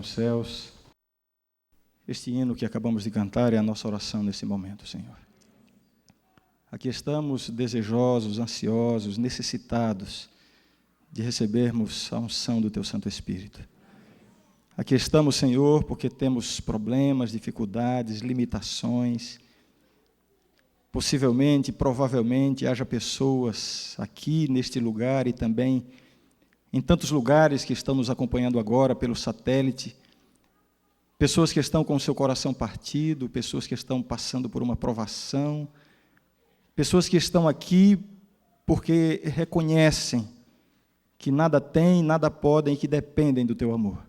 nos céus. Este hino que acabamos de cantar é a nossa oração nesse momento, Senhor. Aqui estamos desejosos, ansiosos, necessitados de recebermos a unção do Teu Santo Espírito. Aqui estamos, Senhor, porque temos problemas, dificuldades, limitações. Possivelmente, provavelmente, haja pessoas aqui neste lugar e também em tantos lugares que estão nos acompanhando agora pelo satélite, pessoas que estão com o seu coração partido, pessoas que estão passando por uma provação, pessoas que estão aqui porque reconhecem que nada têm, nada podem e que dependem do Teu amor.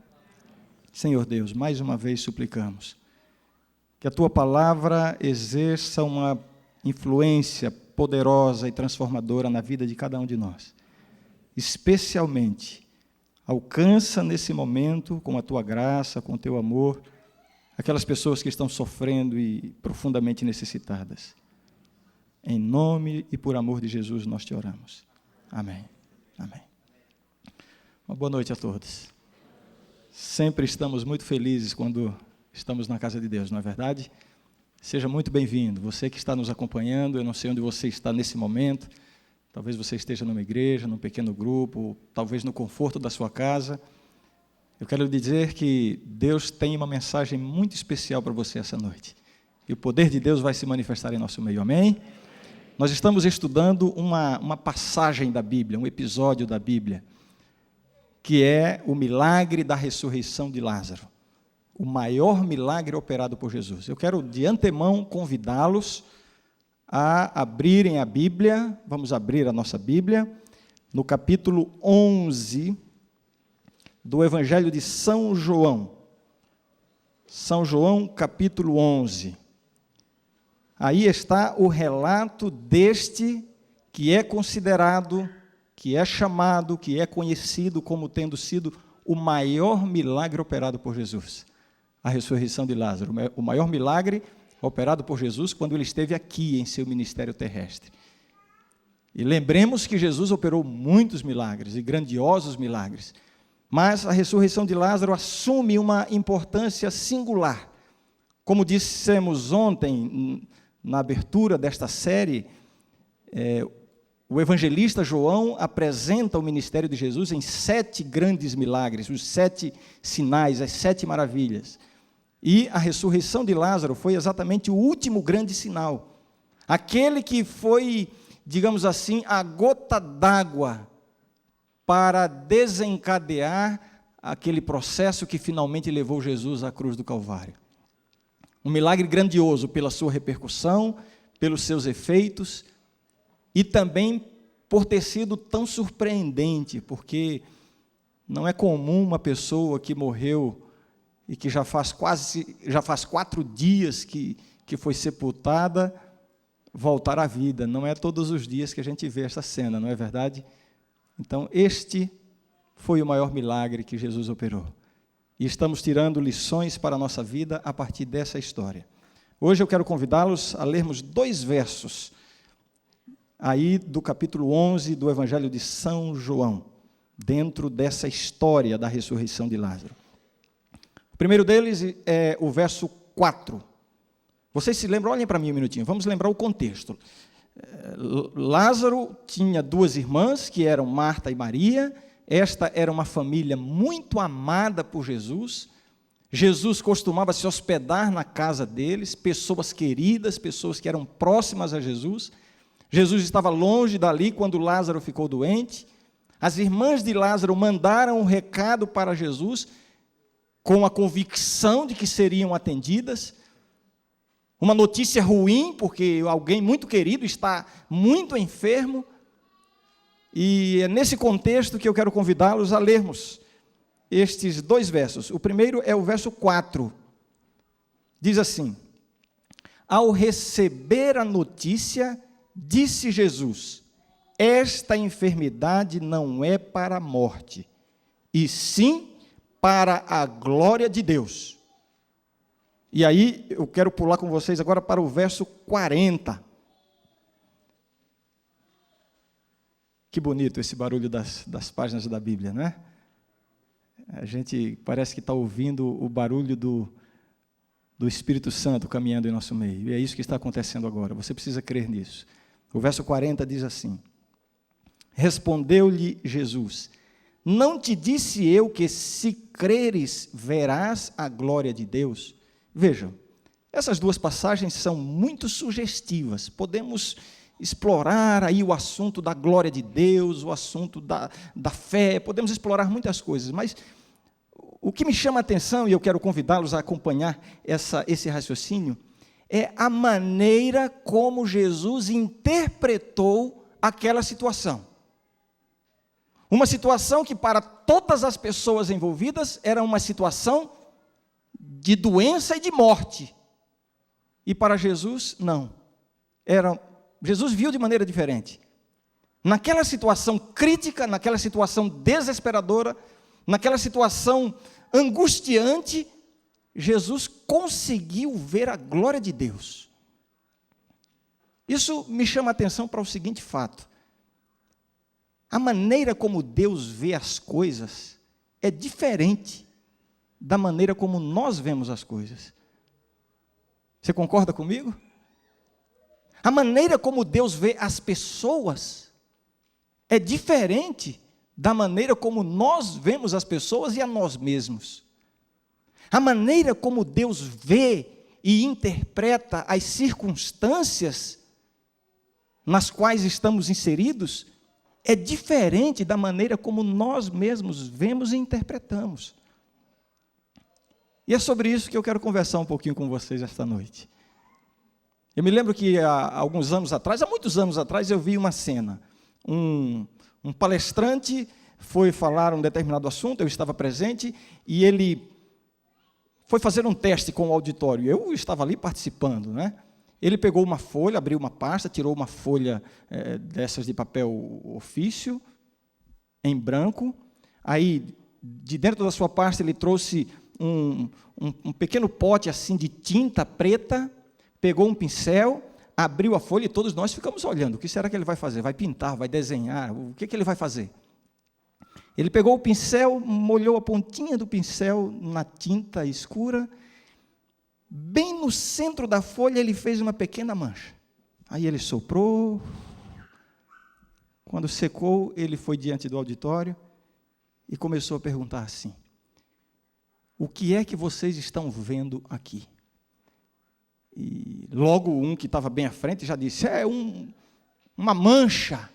Senhor Deus, mais uma vez suplicamos que a Tua palavra exerça uma influência poderosa e transformadora na vida de cada um de nós. Especialmente, alcança nesse momento, com a Tua graça, com o Teu amor, aquelas pessoas que estão sofrendo e profundamente necessitadas. Em nome e por amor de Jesus nós Te oramos. Amém. Amém. Uma boa noite a todos. Sempre estamos muito felizes quando estamos na casa de Deus, não é verdade? Seja muito bem-vindo. Você que está nos acompanhando, eu não sei onde você está nesse momento, talvez você esteja numa igreja, num pequeno grupo, talvez no conforto da sua casa. Eu quero lhe dizer que Deus tem uma mensagem muito especial para você essa noite. E o poder de Deus vai se manifestar em nosso meio. Amém? Nós estamos estudando uma passagem da Bíblia, um episódio da Bíblia, que é o milagre da ressurreição de Lázaro. O maior milagre operado por Jesus. Eu quero de antemão convidá-los a abrirem a Bíblia, vamos abrir a nossa Bíblia, no capítulo 11 do Evangelho de São João. São João, capítulo 11. Aí está o relato deste que é considerado, que é chamado, que é conhecido como tendo sido o maior milagre operado por Jesus. A ressurreição de Lázaro, o maior milagre operado por Jesus quando ele esteve aqui em seu ministério terrestre. E lembremos que Jesus operou muitos milagres e grandiosos milagres, mas a ressurreição de Lázaro assume uma importância singular. Como dissemos ontem, na abertura desta série, o evangelista João apresenta o ministério de Jesus em 7 grandes milagres, os 7 sinais, as 7 maravilhas. E a ressurreição de Lázaro foi exatamente o último grande sinal. Aquele que foi, digamos assim, a gota d'água para desencadear aquele processo que finalmente levou Jesus à cruz do Calvário. Um milagre grandioso pela sua repercussão, pelos seus efeitos e também por ter sido tão surpreendente, porque não é comum uma pessoa que morreu e que já faz 4 dias que foi sepultada, voltar à vida. Não é todos os dias que a gente vê essa cena, não é verdade? Então, este foi o maior milagre que Jesus operou. E estamos tirando lições para a nossa vida a partir dessa história. Hoje eu quero convidá-los a lermos 2 versos, aí do capítulo 11 do Evangelho de São João, dentro dessa história da ressurreição de Lázaro. O primeiro deles é o verso 4. Vocês se lembram? Olhem para mim um minutinho, vamos lembrar o contexto. Lázaro tinha 2 irmãs, que eram Marta e Maria. Esta era uma família muito amada por Jesus. Jesus costumava se hospedar na casa deles, pessoas queridas, pessoas que eram próximas a Jesus. Jesus estava longe dali quando Lázaro ficou doente. As irmãs de Lázaro mandaram um recado para Jesus, com a convicção de que seriam atendidas. Uma notícia ruim, porque alguém muito querido está muito enfermo. E é nesse contexto que eu quero convidá-los a lermos estes 2 versos. O primeiro é o verso 4. Diz assim: ao receber a notícia, disse Jesus: esta enfermidade não é para a morte, e sim para a glória de Deus. E aí, eu quero pular com vocês agora para o verso 40. Que bonito esse barulho das páginas da Bíblia, não é? A gente parece que está ouvindo o barulho do Espírito Santo caminhando em nosso meio. E é isso que está acontecendo agora. Você precisa crer nisso. O verso 40 diz assim: respondeu-lhe Jesus: não te disse eu que se creres verás a glória de Deus? Vejam, essas duas passagens são muito sugestivas. Podemos explorar aí o assunto da glória de Deus, o assunto da fé, podemos explorar muitas coisas, mas o que me chama a atenção, e eu quero convidá-los a acompanhar esse raciocínio, é a maneira como Jesus interpretou aquela situação. Uma situação que para todas as pessoas envolvidas era uma situação de doença e de morte. E para Jesus, não. Jesus viu de maneira diferente. Naquela situação crítica, naquela situação desesperadora, naquela situação angustiante, Jesus conseguiu ver a glória de Deus. Isso me chama a atenção para o seguinte fato: a maneira como Deus vê as coisas é diferente da maneira como nós vemos as coisas. Você concorda comigo? A maneira como Deus vê as pessoas é diferente da maneira como nós vemos as pessoas e a nós mesmos. A maneira como Deus vê e interpreta as circunstâncias nas quais estamos inseridos é diferente da maneira como nós mesmos vemos e interpretamos. E é sobre isso que eu quero conversar um pouquinho com vocês esta noite. Eu me lembro que há muitos anos atrás, eu vi uma cena. Um palestrante foi falar um determinado assunto, eu estava presente, e ele foi fazer um teste com o auditório. Eu estava ali participando, né? Ele pegou uma folha, abriu uma pasta, tirou uma folha dessas de papel ofício, em branco. Aí, de dentro da sua pasta, ele trouxe um pequeno pote assim de tinta preta, pegou um pincel, abriu a folha e todos nós ficamos olhando. O que será que ele vai fazer? Vai pintar, vai desenhar? O que ele vai fazer? Ele pegou o pincel, molhou a pontinha do pincel na tinta escura. Bem no centro da folha ele fez uma pequena mancha. Aí ele soprou. Quando secou, ele foi diante do auditório e começou a perguntar assim: o que é que vocês estão vendo aqui? E logo um que estava bem à frente já disse: é uma mancha.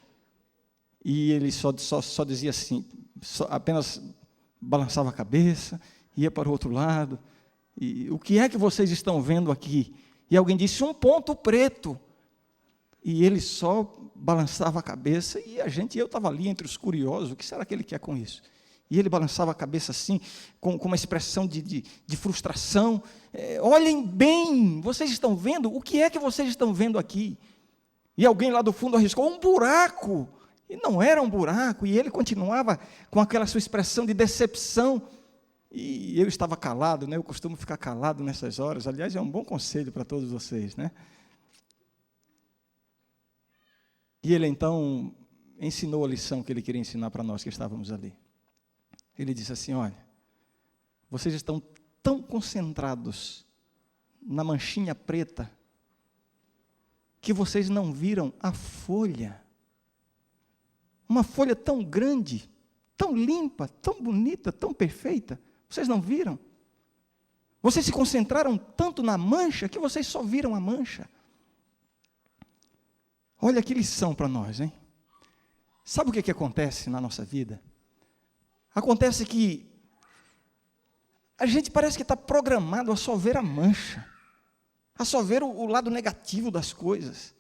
E ele só dizia assim, apenas balançava a cabeça, ia para o outro lado. E o que é que vocês estão vendo aqui? E alguém disse: um ponto preto. E ele só balançava a cabeça, e eu estava ali entre os curiosos: o que será que ele quer com isso? E ele balançava a cabeça assim, com uma expressão de frustração. Olhem bem, vocês estão vendo? O que é que vocês estão vendo aqui? E alguém lá do fundo arriscou: um buraco. E não era um buraco, e ele continuava com aquela sua expressão de decepção. E eu estava calado, né? Eu costumo ficar calado nessas horas. Aliás, é um bom conselho para todos vocês, né? E ele então ensinou a lição que ele queria ensinar para nós que estávamos ali. Ele disse assim: olha, vocês estão tão concentrados na manchinha preta que vocês não viram a folha. Uma folha tão grande, tão limpa, tão bonita, tão perfeita. Vocês não viram? Vocês se concentraram tanto na mancha que vocês só viram a mancha. Olha que lição para nós, hein? Sabe o que acontece na nossa vida? Acontece que a gente parece que está programado a só ver a mancha, a só ver o lado negativo das coisas.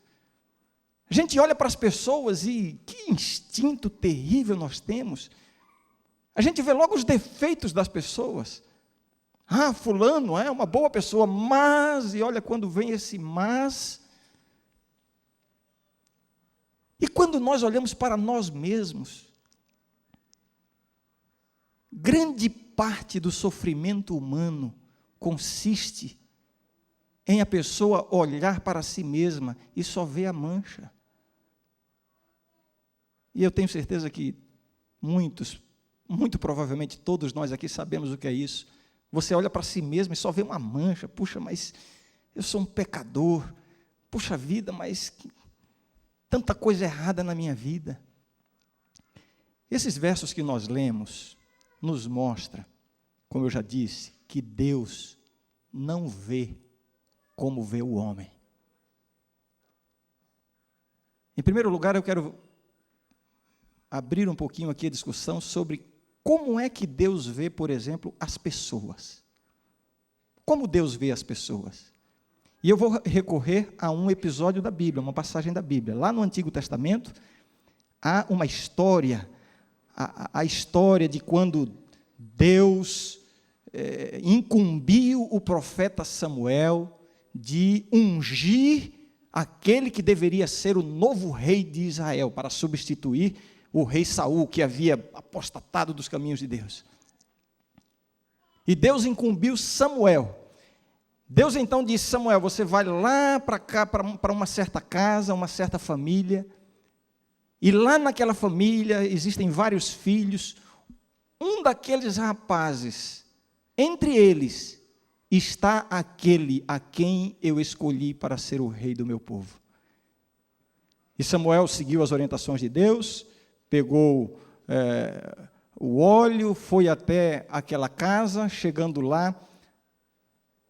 A gente olha para as pessoas e que instinto terrível nós temos. A gente vê logo os defeitos das pessoas. Ah, fulano é uma boa pessoa, mas, e olha quando vem esse mas. E quando nós olhamos para nós mesmos, grande parte do sofrimento humano consiste em a pessoa olhar para si mesma e só ver a mancha. E eu tenho certeza que muitos muito provavelmente todos nós aqui sabemos o que é isso. Você olha para si mesmo e só vê uma mancha. Puxa, mas eu sou um pecador. Puxa vida, mas tanta coisa errada na minha vida. Esses versos que nós lemos nos mostram, como eu já disse, que Deus não vê como vê o homem. Em primeiro lugar, eu quero abrir um pouquinho aqui a discussão sobre como é que Deus vê, por exemplo, as pessoas. Como Deus vê as pessoas. E eu vou recorrer a um episódio da Bíblia, uma passagem da Bíblia. Lá no Antigo Testamento, há uma história, a história de quando Deus incumbiu o profeta Samuel de ungir aquele que deveria ser o novo rei de Israel, para substituir o rei Saul, que havia apostatado dos caminhos de Deus. E Deus incumbiu Samuel. Deus então disse: Samuel, você vai lá para cá, para uma certa casa, uma certa família, e lá naquela família existem vários filhos. Um daqueles rapazes, entre eles, está aquele a quem eu escolhi para ser o rei do meu povo. E Samuel seguiu as orientações de Deus, pegou o óleo, foi até aquela casa. Chegando lá,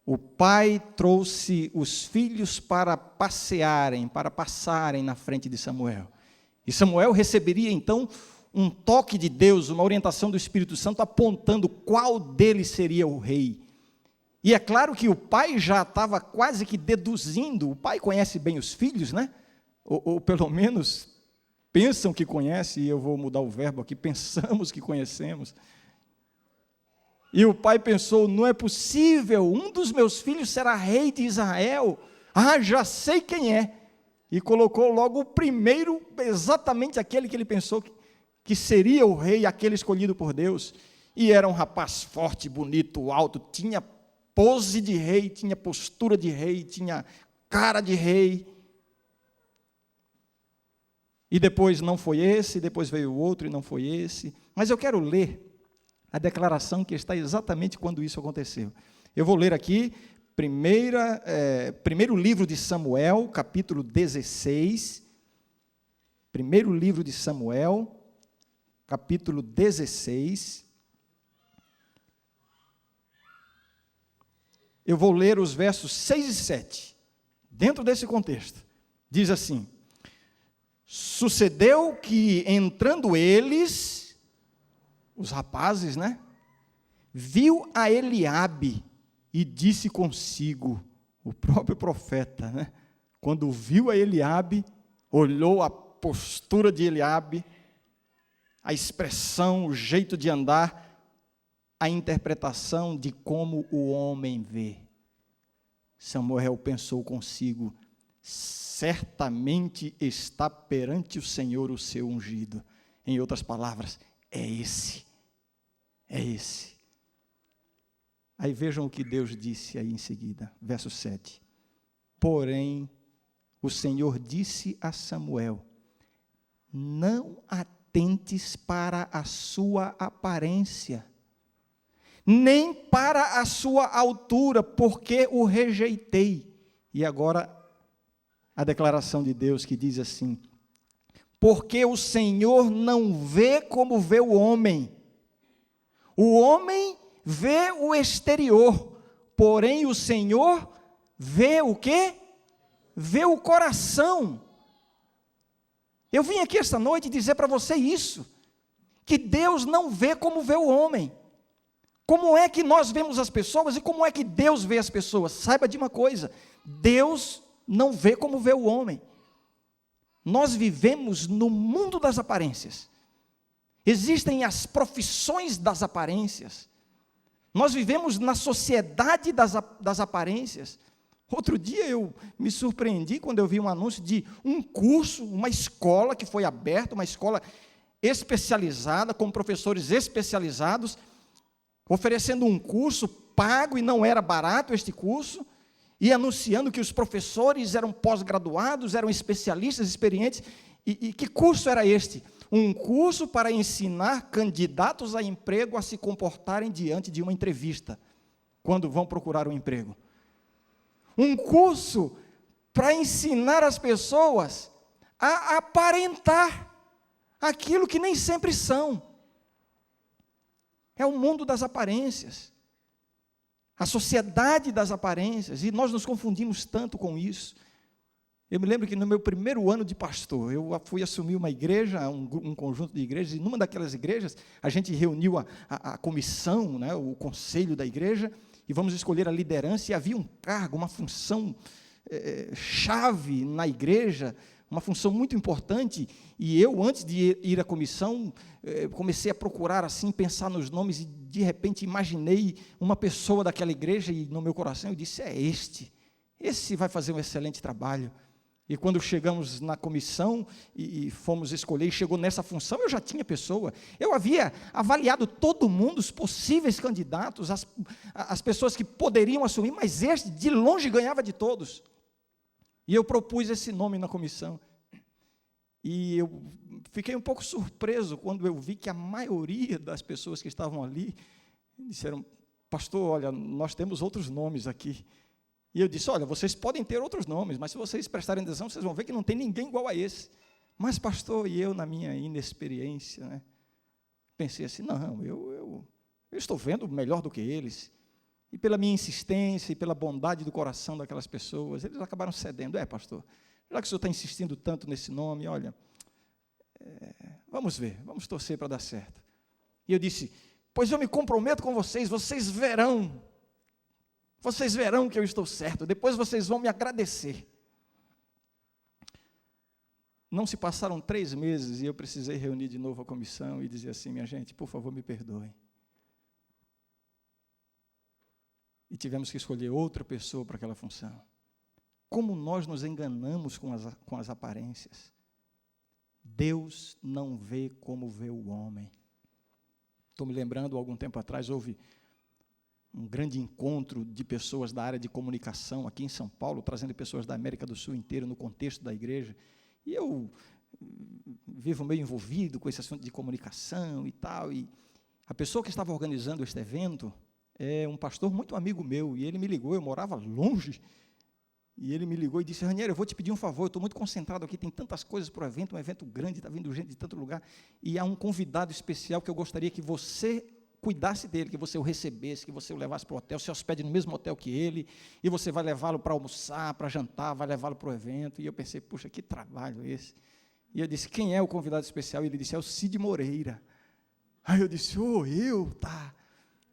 o pai trouxe os filhos para passearem, para passarem na frente de Samuel. E Samuel receberia então um toque de Deus, uma orientação do Espírito Santo, apontando qual deles seria o rei. E é claro que o pai já estava quase que deduzindo. O pai conhece bem os filhos, né? Ou pelo menos pensam que conhece, e eu vou mudar o verbo aqui, pensamos que conhecemos. E o pai pensou: não é possível, um dos meus filhos será rei de Israel. Já sei quem é. E colocou logo o primeiro, exatamente aquele que ele pensou que seria o rei, aquele escolhido por Deus. E era um rapaz forte, bonito, alto, tinha pose de rei, tinha postura de rei, tinha cara de rei. E depois não foi esse, depois veio o outro e não foi esse. Mas eu quero ler a declaração que está exatamente quando isso aconteceu. Eu vou ler aqui, primeiro livro de Samuel, capítulo 16. Primeiro livro de Samuel, capítulo 16. Eu vou ler os versos 6 e 7. Dentro desse contexto, diz assim: sucedeu que, entrando eles, os rapazes, né, viu a Eliabe e disse consigo, o próprio profeta, né, quando viu a Eliabe, olhou a postura de Eliabe, a expressão, o jeito de andar, a interpretação de como o homem vê. Samuel pensou consigo: certamente está perante o Senhor o seu ungido. Em outras palavras, é esse. Aí vejam o que Deus disse aí em seguida, verso 7. Porém, o Senhor disse a Samuel: não atentes para a sua aparência, nem para a sua altura, porque o rejeitei. E agora, a declaração de Deus que diz assim: porque o Senhor não vê como vê o homem. O homem vê o exterior, porém o Senhor vê o quê? Vê o coração. Eu vim aqui esta noite dizer para você isso, que Deus não vê como vê o homem. Como é que nós vemos as pessoas e como é que Deus vê as pessoas? Saiba de uma coisa: Deus não vê como vê o homem. Nós vivemos no mundo das aparências. Existem as profissões das aparências. Nós vivemos na sociedade das aparências. Outro dia eu me surpreendi quando eu vi um anúncio de um curso, uma escola que foi aberta, uma escola especializada, com professores especializados, oferecendo um curso pago, e não era barato este curso, e anunciando que os professores eram pós-graduados, eram especialistas, experientes. E que curso era este? Um curso para ensinar candidatos a emprego a se comportarem diante de uma entrevista, quando vão procurar um emprego. Um curso para ensinar as pessoas a aparentar aquilo que nem sempre são. É o mundo das aparências, a sociedade das aparências, e nós nos confundimos tanto com isso. Eu me lembro que no meu primeiro ano de pastor, eu fui assumir uma igreja, um conjunto de igrejas, e numa daquelas igrejas, a gente reuniu a comissão, né, o conselho da igreja, e vamos escolher a liderança, e havia um cargo, uma função chave na igreja, uma função muito importante, e eu, antes de ir à comissão, comecei a procurar assim, pensar nos nomes, e de repente imaginei uma pessoa daquela igreja, e no meu coração eu disse, esse vai fazer um excelente trabalho. E quando chegamos na comissão e fomos escolher, e chegou nessa função, eu já tinha pessoa. Eu havia avaliado todo mundo, os possíveis candidatos, as pessoas que poderiam assumir, mas este de longe ganhava de todos. E eu propus esse nome na comissão. E eu fiquei um pouco surpreso quando eu vi que a maioria das pessoas que estavam ali disseram, pastor, olha, nós temos outros nomes aqui. E eu disse, olha, vocês podem ter outros nomes, mas se vocês prestarem atenção, vocês vão ver que não tem ninguém igual a esse. Mas, pastor, e eu, na minha inexperiência, né, pensei assim, não, eu estou vendo melhor do que eles. E pela minha insistência e pela bondade do coração daquelas pessoas, eles acabaram cedendo. Pastor, já que o senhor está insistindo tanto nesse nome, olha, vamos ver, vamos torcer para dar certo. E eu disse, pois eu me comprometo com vocês, vocês verão que eu estou certo, depois vocês vão me agradecer. Não se passaram 3 meses e eu precisei reunir de novo a comissão e dizer assim, minha gente, por favor, me perdoem. E tivemos que escolher outra pessoa para aquela função. Como nós nos enganamos com as aparências. Deus não vê como vê o homem. Estou me lembrando, algum tempo atrás, houve um grande encontro de pessoas da área de comunicação aqui em São Paulo, trazendo pessoas da América do Sul inteira no contexto da igreja, e eu vivo meio envolvido com esse assunto de comunicação e tal, e a pessoa que estava organizando este evento é um pastor muito amigo meu, e ele me ligou, eu morava longe, e ele me ligou e disse, Ranieri, eu vou te pedir um favor, eu estou muito concentrado aqui, tem tantas coisas para o evento, um evento grande, está vindo gente de tanto lugar, e há um convidado especial que eu gostaria que você cuidasse dele, que você o recebesse, que você o levasse para o hotel, se hospede no mesmo hotel que ele, e você vai levá-lo para almoçar, para jantar, vai levá-lo para o evento. E eu pensei, puxa, que trabalho esse. E eu disse, quem é o convidado especial? E ele disse, é o Cid Moreira. Aí eu disse, tá.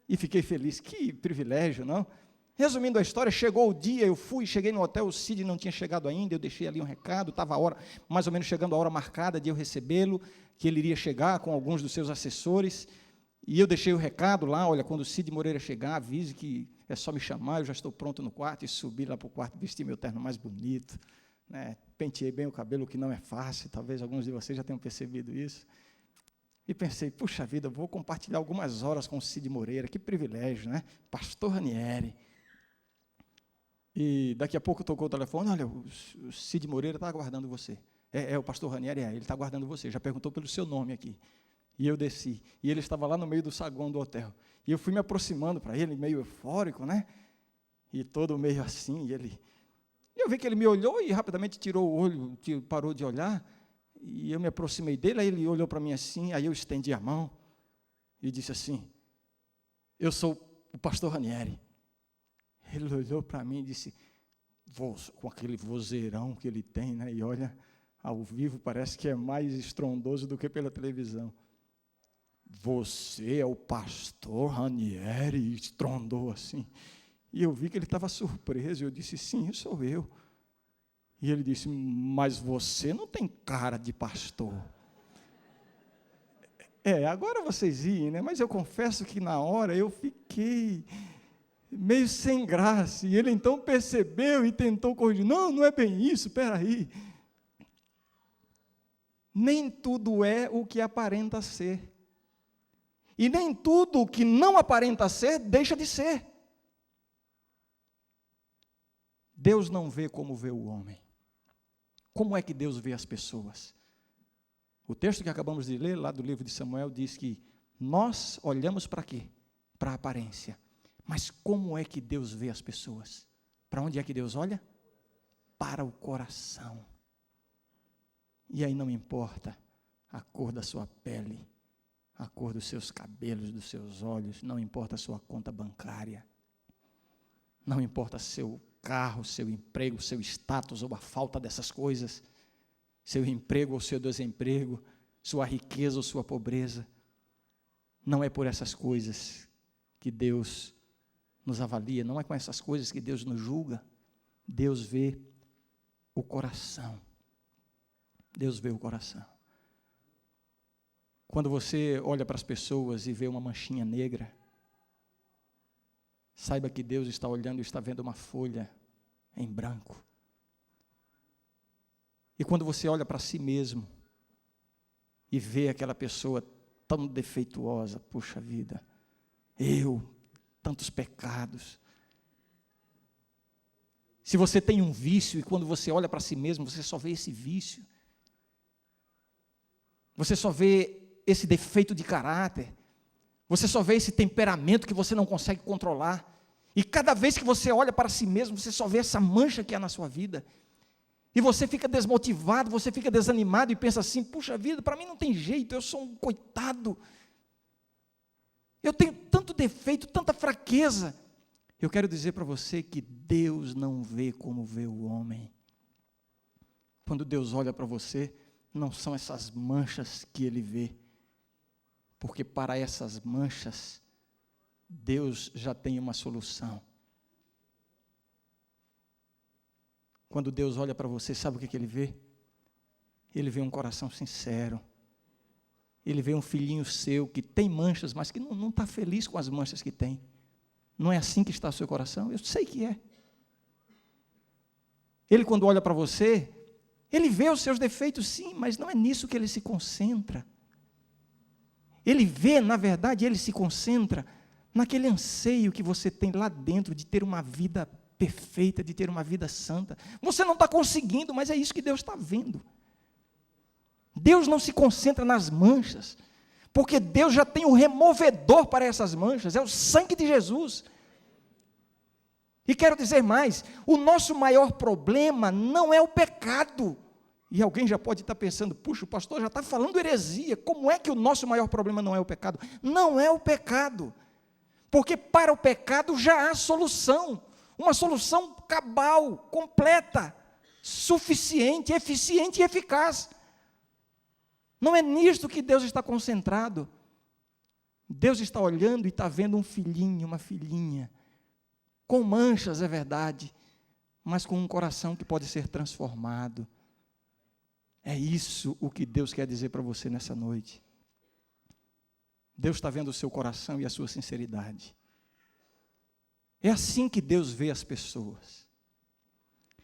E fiquei feliz, que privilégio, não? Resumindo a história, chegou o dia, cheguei no hotel, o Cid não tinha chegado ainda, eu deixei ali um recado, estava a hora, mais ou menos chegando a hora marcada de eu recebê-lo, que ele iria chegar com alguns dos seus assessores. E eu deixei o recado lá, olha, quando o Cid Moreira chegar, avise que é só me chamar, eu já estou pronto no quarto, e subi lá para o quarto, vesti meu terno mais bonito, né, penteei bem o cabelo, que não é fácil, talvez alguns de vocês já tenham percebido isso, e pensei, puxa vida, vou compartilhar algumas horas com o Cid Moreira, que privilégio, né, pastor Ranieri. E daqui a pouco tocou o telefone, olha, o Cid Moreira está aguardando você, o pastor Ranieri, ele está aguardando você, já perguntou pelo seu nome aqui. E eu desci, e ele estava lá no meio do saguão do hotel, e eu fui me aproximando para ele, meio eufórico, né, e todo meio assim, e eu vi que ele me olhou e rapidamente tirou o olho, parou de olhar, e eu me aproximei dele, aí ele olhou para mim assim, aí eu estendi a mão, e disse assim, eu sou o pastor Ranieri. Ele olhou para mim e disse, com aquele vozeirão que ele tem, né, e olha, ao vivo parece que é mais estrondoso do que pela televisão. Você é o pastor Ranieri, estrondou assim. E eu vi que ele estava surpreso, e eu disse, sim, sou eu. E ele disse, mas você não tem cara de pastor. Agora vocês riem, né? Mas eu confesso que na hora eu fiquei meio sem graça, e ele então percebeu e tentou corrigir, não é bem isso, espera aí. Nem tudo é o que aparenta ser. E nem tudo que não aparenta ser, deixa de ser. Deus não vê como vê o homem. Como é que Deus vê as pessoas? O texto que acabamos de ler, lá do livro de Samuel, diz que nós olhamos para quê? Para a aparência. Mas como é que Deus vê as pessoas? Para onde é que Deus olha? Para o coração. E aí não importa a cor da sua pele, a cor dos seus cabelos, dos seus olhos, não importa a sua conta bancária, não importa seu carro, seu emprego, seu status ou a falta dessas coisas, seu emprego ou seu desemprego, sua riqueza ou sua pobreza. Não é por essas coisas que Deus nos avalia, não é com essas coisas que Deus nos julga. Deus vê o coração. Deus vê o coração. Quando você olha para as pessoas e vê uma manchinha negra, saiba que Deus está olhando e está vendo uma folha em branco. E quando você olha para si mesmo e vê aquela pessoa tão defeituosa, puxa vida, tantos pecados. Se você tem um vício e quando você olha para si mesmo, você só vê esse vício. Você só vê esse defeito de caráter. Você só vê esse temperamento que você não consegue controlar. E cada vez que você olha para si mesmo, você só vê essa mancha que há na sua vida. E você fica desmotivado, você fica desanimado e pensa assim, puxa vida, para mim não tem jeito, eu sou um coitado. Eu tenho tanto defeito, tanta fraqueza. Eu quero dizer para você que Deus não vê como vê o homem. Quando Deus olha para você, não são essas manchas que Ele vê. Porque para essas manchas, Deus já tem uma solução. Quando Deus olha para você, sabe o que Ele vê? Ele vê um coração sincero. Ele vê um filhinho seu que tem manchas, mas que não está feliz com as manchas que tem. Não é assim que está o seu coração? Eu sei que é. Ele, quando olha para você, ele vê os seus defeitos, sim, mas não é nisso que ele se concentra. Ele vê, na verdade, ele se concentra naquele anseio que você tem lá dentro de ter uma vida perfeita, de ter uma vida santa. Você não está conseguindo, mas é isso que Deus está vendo. Deus não se concentra nas manchas, porque Deus já tem o removedor para essas manchas, é o sangue de Jesus. E quero dizer mais, o nosso maior problema não é o pecado. E alguém já pode estar pensando, puxa, o pastor já está falando heresia, como é que o nosso maior problema não é o pecado? Não é o pecado, porque para o pecado já há solução, uma solução cabal, completa, suficiente, eficiente e eficaz. Não é nisto que Deus está concentrado. Deus está olhando e está vendo um filhinho, uma filhinha, com manchas, é verdade, mas com um coração que pode ser transformado. É isso o que Deus quer dizer para você nessa noite. Deus está vendo o seu coração e a sua sinceridade. É assim que Deus vê as pessoas.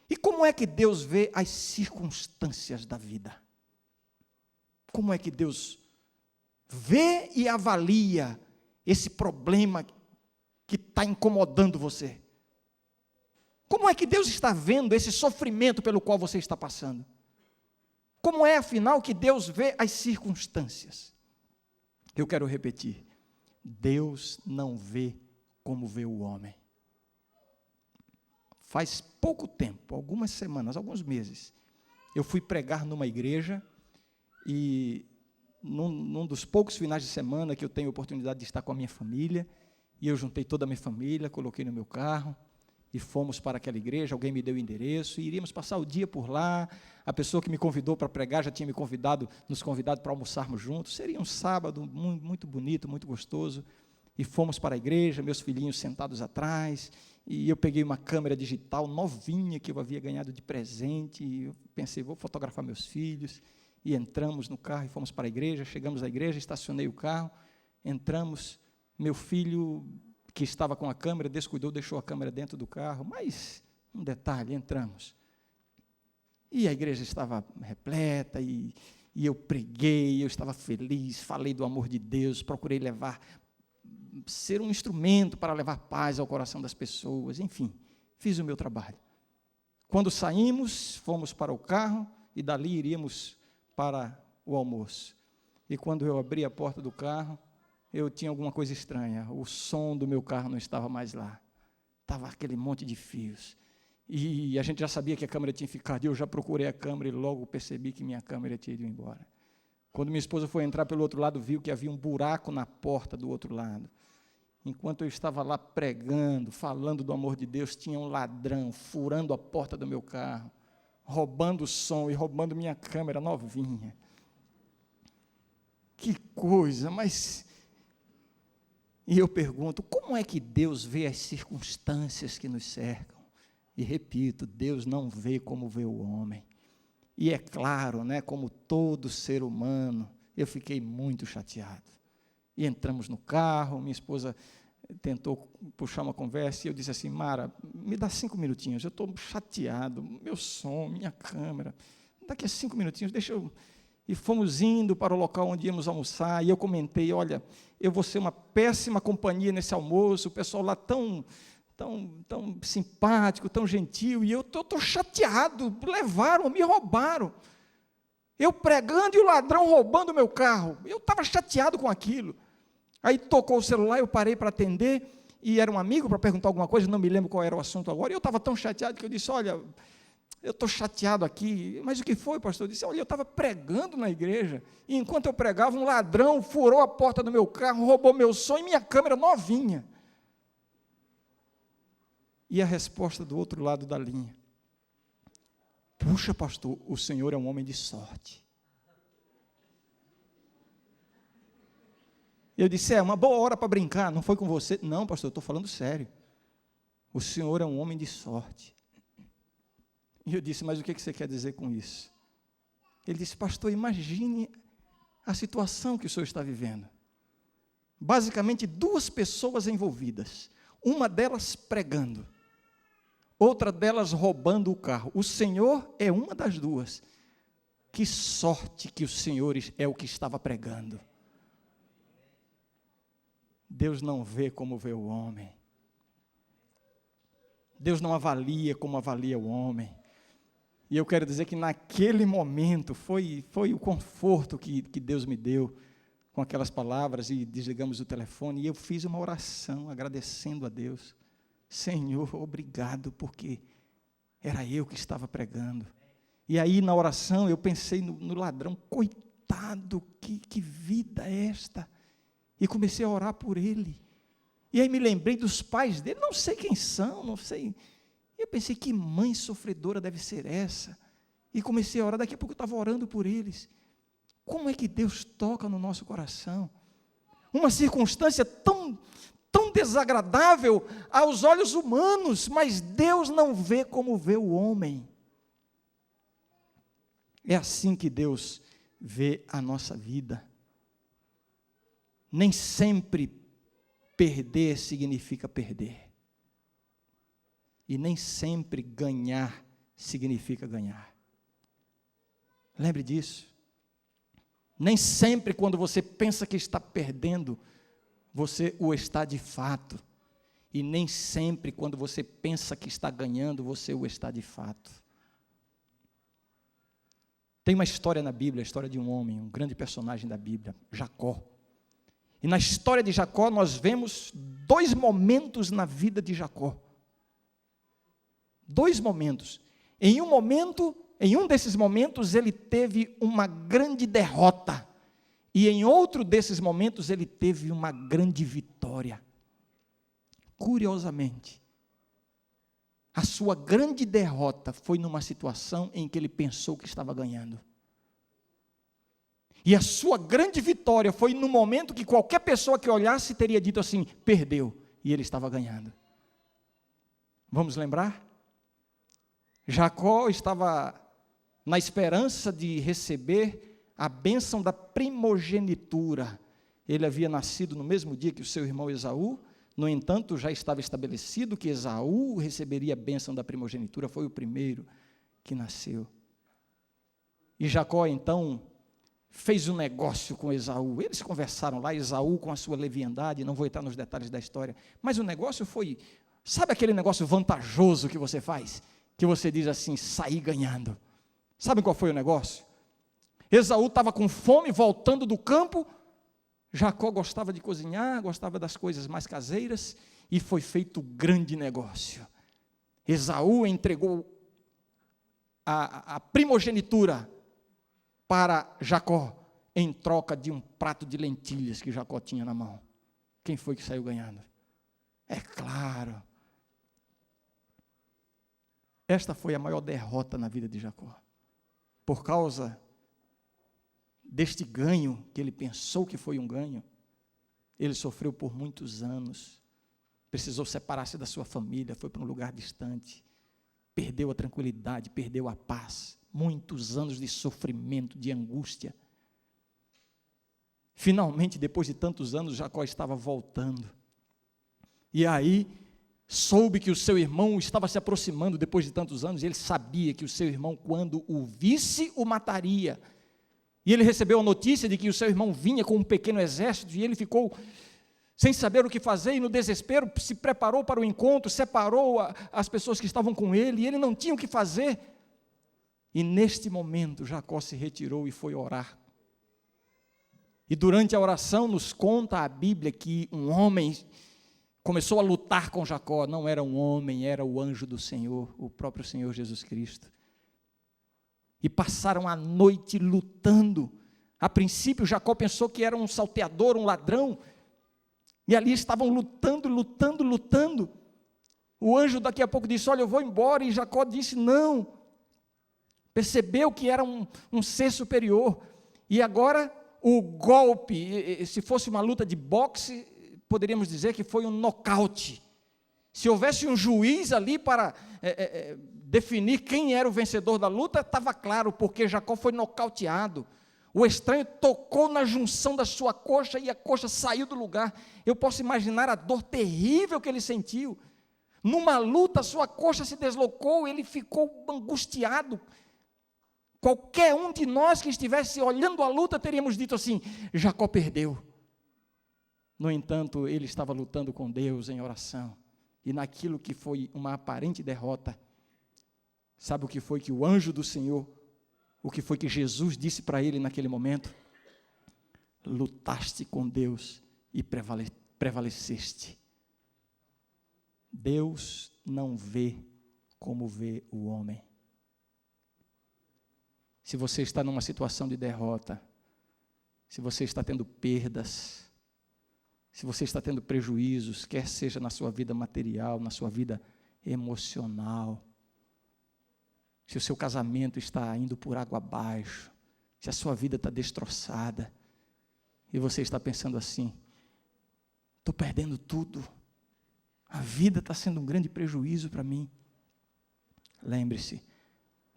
E como é que Deus vê as circunstâncias da vida? Como é que Deus vê e avalia esse problema que está incomodando você? Como é que Deus está vendo esse sofrimento pelo qual você está passando? Como é, afinal, que Deus vê as circunstâncias? Eu quero repetir, Deus não vê como vê o homem. Faz pouco tempo, algumas semanas, alguns meses, eu fui pregar numa igreja e num dos poucos finais de semana que eu tenho a oportunidade de estar com a minha família, e eu juntei toda a minha família, coloquei no meu carro, e fomos para aquela igreja, alguém me deu o endereço, e iríamos passar o dia por lá. A pessoa que me convidou para pregar já tinha nos convidado para almoçarmos juntos. Seria um sábado muito bonito, muito gostoso, e fomos para a igreja, meus filhinhos sentados atrás, e eu peguei uma câmera digital novinha que eu havia ganhado de presente, e eu pensei, vou fotografar meus filhos, e entramos no carro e fomos para a igreja. Chegamos à igreja, estacionei o carro, entramos, meu filho que estava com a câmera, descuidou, deixou a câmera dentro do carro, mas um detalhe, entramos. E a igreja estava repleta, e eu preguei, eu estava feliz, falei do amor de Deus, procurei ser um instrumento para levar paz ao coração das pessoas, enfim, fiz o meu trabalho. Quando saímos, fomos para o carro e dali iríamos para o almoço. E quando eu abri a porta do carro, eu tinha alguma coisa estranha. O som do meu carro não estava mais lá. Estava aquele monte de fios. E a gente já sabia que a câmera tinha ficado. E eu já procurei a câmera e logo percebi que minha câmera tinha ido embora. Quando minha esposa foi entrar pelo outro lado, viu que havia um buraco na porta do outro lado. Enquanto eu estava lá pregando, falando do amor de Deus, tinha um ladrão furando a porta do meu carro, roubando o som e roubando minha câmera novinha. Que coisa, mas... E eu pergunto, como é que Deus vê as circunstâncias que nos cercam? E repito, Deus não vê como vê o homem. E é claro, né, como todo ser humano, eu fiquei muito chateado. E entramos no carro, minha esposa tentou puxar uma conversa, e eu disse assim, Mara, me dá 5 minutinhos, eu estou chateado, meu som, minha câmera, daqui a 5 minutinhos, deixa eu... E fomos indo para o local onde íamos almoçar, e eu comentei, olha, eu vou ser uma péssima companhia nesse almoço, o pessoal lá tão simpático, tão gentil, e eu estou chateado, levaram, me roubaram. Eu pregando e o ladrão roubando o meu carro. Eu estava chateado com aquilo. Aí tocou o celular, eu parei para atender, e era um amigo para perguntar alguma coisa, não me lembro qual era o assunto agora, e eu estava tão chateado que eu disse, olha, eu estou chateado aqui. Mas o que foi, pastor? Eu disse, olha, eu estava pregando na igreja, e enquanto eu pregava, um ladrão furou a porta do meu carro, roubou meu som e minha câmera novinha. E a resposta do outro lado da linha, puxa, pastor, o senhor é um homem de sorte. Eu disse, é uma boa hora para brincar, não foi com você? Não, pastor, eu estou falando sério. O senhor é um homem de sorte. E eu disse, mas o que você quer dizer com isso? Ele disse, pastor, imagine a situação que o senhor está vivendo. Basicamente, 2 pessoas envolvidas. Uma delas pregando. Outra delas roubando o carro. O Senhor é uma das 2. Que sorte que o Senhor é o que estava pregando. Deus não vê como vê o homem. Deus não avalia como avalia o homem. E eu quero dizer que naquele momento foi o conforto que Deus me deu com aquelas palavras, e desligamos o telefone, e eu fiz uma oração agradecendo a Deus. Senhor, obrigado, porque era eu que estava pregando. E aí na oração eu pensei no ladrão, coitado, que vida é esta? E comecei a orar por ele. E aí me lembrei dos pais dele, não sei quem são, não sei. E eu pensei, que mãe sofredora deve ser essa? E comecei a orar, daqui a pouco eu estava orando por eles. Como é que Deus toca no nosso coração? Uma circunstância tão desagradável aos olhos humanos, mas Deus não vê como vê o homem. É assim que Deus vê a nossa vida. Nem sempre perder significa perder. E nem sempre ganhar significa ganhar. Lembre disso. Nem sempre quando você pensa que está perdendo, você o está de fato. E nem sempre quando você pensa que está ganhando, você o está de fato. Tem uma história na Bíblia, a história de um homem, um grande personagem da Bíblia, Jacó. E na história de Jacó nós vemos 2 momentos na vida de Jacó. 2 momentos. Em um desses momentos ele teve uma grande derrota. E em outro desses momentos ele teve uma grande vitória. Curiosamente, a sua grande derrota foi numa situação em que ele pensou que estava ganhando. E a sua grande vitória foi no momento que qualquer pessoa que olhasse teria dito assim, perdeu, e ele estava ganhando. Vamos lembrar? Jacó estava na esperança de receber a bênção da primogenitura. Ele havia nascido no mesmo dia que o seu irmão Esaú, no entanto, já estava estabelecido que Esaú receberia a bênção da primogenitura, foi o primeiro que nasceu. E Jacó, então, fez um negócio com Esaú. Eles conversaram lá, Esaú com a sua leviandade, não vou entrar nos detalhes da história, mas o negócio foi, sabe aquele negócio vantajoso que você faz? que você diz assim, saí ganhando. Sabe qual foi o negócio? Esaú estava com fome, voltando do campo. Jacó gostava de cozinhar, gostava das coisas mais caseiras, e foi feito grande negócio. Esaú entregou a primogenitura para Jacó, em troca de um prato de lentilhas que Jacó tinha na mão. Quem foi que saiu ganhando? É claro. Esta foi a maior derrota na vida de Jacó. Por causa deste ganho, que ele pensou que foi um ganho, ele sofreu por muitos anos. Precisou separar-se da sua família, foi para um lugar distante. Perdeu a tranquilidade, perdeu a paz. Muitos anos de sofrimento, de angústia. Finalmente, depois de tantos anos, Jacó estava voltando. E aí, soube que o seu irmão estava se aproximando depois de tantos anos, e ele sabia que o seu irmão, quando o visse, o mataria. E ele recebeu a notícia de que o seu irmão vinha com um pequeno exército, e ele ficou sem saber o que fazer, e no desespero se preparou para o encontro, separou as pessoas que estavam com ele, e ele não tinha o que fazer. E neste momento, Jacó se retirou e foi orar. E durante a oração nos conta a Bíblia que um homem começou a lutar com Jacó. Não era um homem, era o anjo do Senhor, o próprio Senhor Jesus Cristo. E passaram a noite lutando. A princípio, Jacó pensou que era um salteador, um ladrão. E ali estavam lutando. O anjo daqui a pouco disse, olha, eu vou embora. E Jacó disse, não. Percebeu que era um ser superior. E agora, o golpe, se fosse uma luta de boxe, poderíamos dizer que foi um nocaute. Se houvesse um juiz ali para definir quem era o vencedor da luta, estava claro, porque Jacó foi nocauteado. O estranho tocou na junção da sua coxa e a coxa saiu do lugar. Eu posso imaginar a dor terrível que ele sentiu. Numa luta, a sua coxa se deslocou, ele ficou angustiado. Qualquer um de nós que estivesse olhando a luta, teríamos dito assim, Jacó perdeu. No entanto, ele estava lutando com Deus em oração. E naquilo que foi uma aparente derrota, sabe o que foi que o anjo do Senhor, o que foi que Jesus disse para ele naquele momento? Lutaste com Deus e prevaleceste. Deus não vê como vê o homem. Se você está numa situação de derrota, se você está tendo perdas, se você está tendo prejuízos, quer seja na sua vida material, na sua vida emocional, se o seu casamento está indo por água abaixo, se a sua vida está destroçada, e você está pensando assim, estou perdendo tudo, a vida está sendo um grande prejuízo para mim. Lembre-se,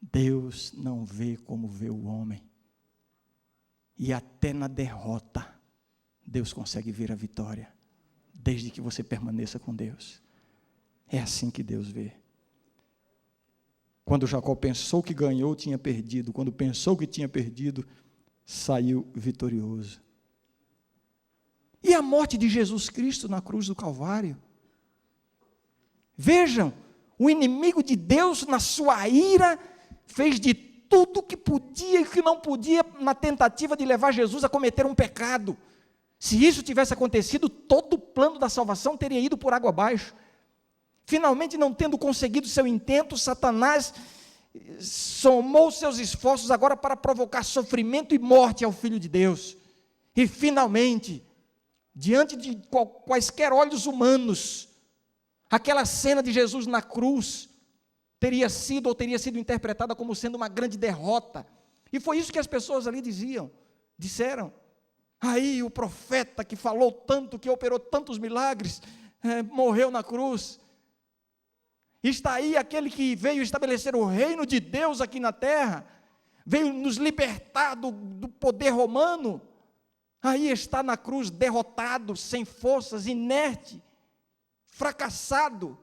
Deus não vê como vê o homem, e até na derrota, Deus consegue ver a vitória, desde que você permaneça com Deus. É assim que Deus vê. Quando Jacó pensou que ganhou, tinha perdido. Quando pensou que tinha perdido, saiu vitorioso. E a morte de Jesus Cristo na cruz do Calvário? Vejam, o inimigo de Deus, na sua ira, fez de tudo que podia e que não podia, na tentativa de levar Jesus a cometer um pecado. Se isso tivesse acontecido, todo o plano da salvação teria ido por água abaixo. Finalmente, não tendo conseguido seu intento, Satanás somou seus esforços agora para provocar sofrimento e morte ao Filho de Deus. E finalmente, diante de quaisquer olhos humanos, aquela cena de Jesus na cruz teria sido interpretada como sendo uma grande derrota. E foi isso que as pessoas ali disseram. Aí o profeta que falou tanto, que operou tantos milagres, morreu na cruz. Está aí aquele que veio estabelecer o reino de Deus aqui na terra, veio nos libertar do poder romano. Aí está na cruz derrotado, sem forças, inerte, fracassado.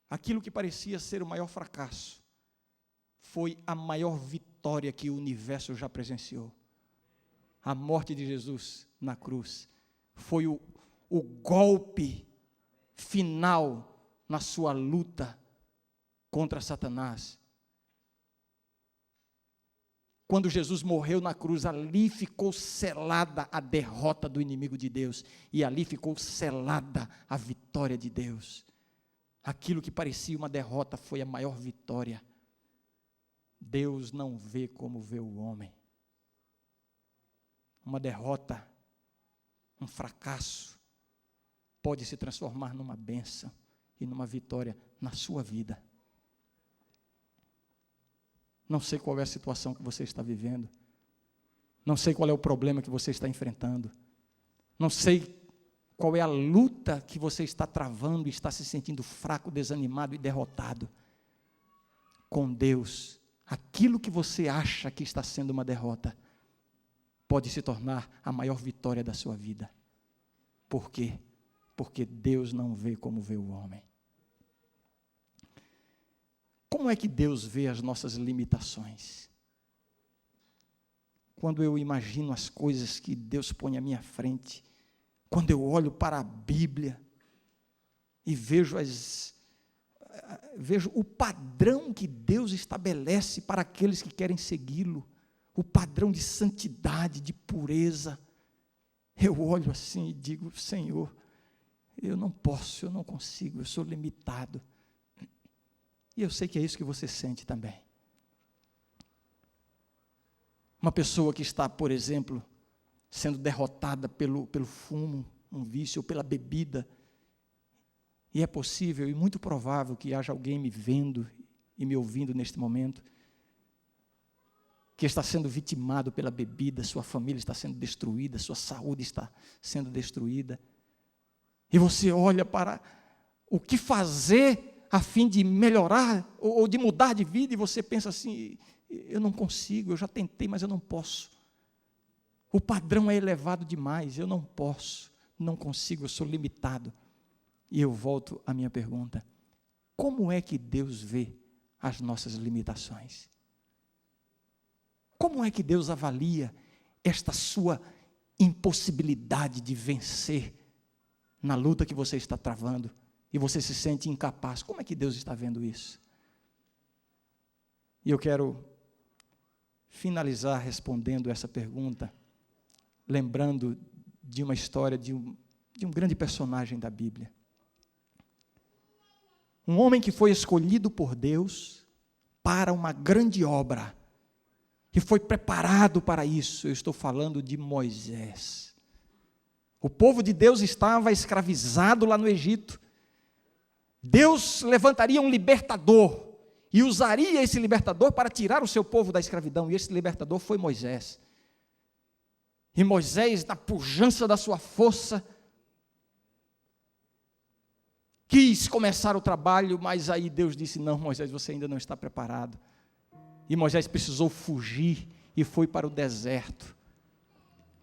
Aquilo que parecia ser o maior fracasso, foi a maior vitória que o universo já presenciou. A morte de Jesus na cruz foi o golpe final na sua luta contra Satanás. Quando Jesus morreu na cruz, ali ficou selada a derrota do inimigo de Deus, e ali ficou selada a vitória de Deus. Aquilo que parecia uma derrota foi a maior vitória. Deus não vê como vê o homem. Uma derrota, um fracasso, pode se transformar numa bênção e numa vitória na sua vida. Não sei qual é a situação que você está vivendo. Não sei qual é o problema que você está enfrentando. Não sei qual é a luta que você está travando e está se sentindo fraco, desanimado e derrotado. Com Deus, aquilo que você acha que está sendo uma derrota, pode se tornar a maior vitória da sua vida. Por quê? Porque Deus não vê como vê o homem. Como é que Deus vê as nossas limitações? Quando eu imagino as coisas que Deus põe à minha frente, quando eu olho para a Bíblia e vejo o padrão que Deus estabelece para aqueles que querem segui-lo, o padrão de santidade, de pureza, eu olho assim e digo: Senhor, eu não posso, eu não consigo, eu sou limitado. E eu sei que é isso que você sente também. Uma pessoa que está, por exemplo, sendo derrotada pelo fumo, um vício, ou pela bebida, e é possível e muito provável que haja alguém me vendo e me ouvindo neste momento, que está sendo vitimado pela bebida, sua família está sendo destruída, sua saúde está sendo destruída, e você olha para o que fazer a fim de melhorar, ou de mudar de vida, e você pensa assim: eu não consigo, eu já tentei, mas eu não posso. O padrão é elevado demais, eu não posso, não consigo, eu sou limitado. E eu volto à minha pergunta: como é que Deus vê as nossas limitações? Como é que Deus avalia esta sua impossibilidade de vencer na luta que você está travando? E você se sente incapaz. Como é que Deus está vendo isso? E eu quero finalizar respondendo essa pergunta, lembrando de uma história de um grande personagem da Bíblia. Um homem que foi escolhido por Deus para uma grande obra, que foi preparado para isso. Eu estou falando de Moisés. O povo de Deus estava escravizado lá no Egito. Deus levantaria um libertador e usaria esse libertador para tirar o seu povo da escravidão, e esse libertador foi Moisés. E Moisés, na pujança da sua força, quis começar o trabalho, mas aí Deus disse: não, Moisés, você ainda não está preparado. E Moisés precisou fugir e foi para o deserto.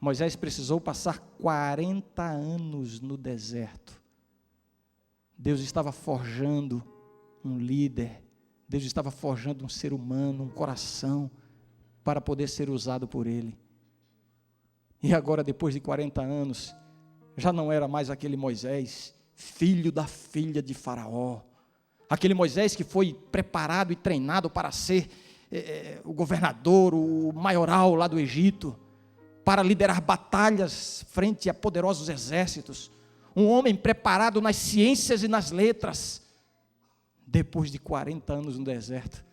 Moisés precisou passar 40 anos no deserto. Deus estava forjando um líder, Deus estava forjando um ser humano, um coração, para poder ser usado por Ele. E agora, depois de 40 anos, já não era mais aquele Moisés, filho da filha de Faraó, aquele Moisés que foi preparado e treinado para ser o governador, o maioral lá do Egito, para liderar batalhas frente a poderosos exércitos, um homem preparado nas ciências e nas letras. Depois de 40 anos no deserto,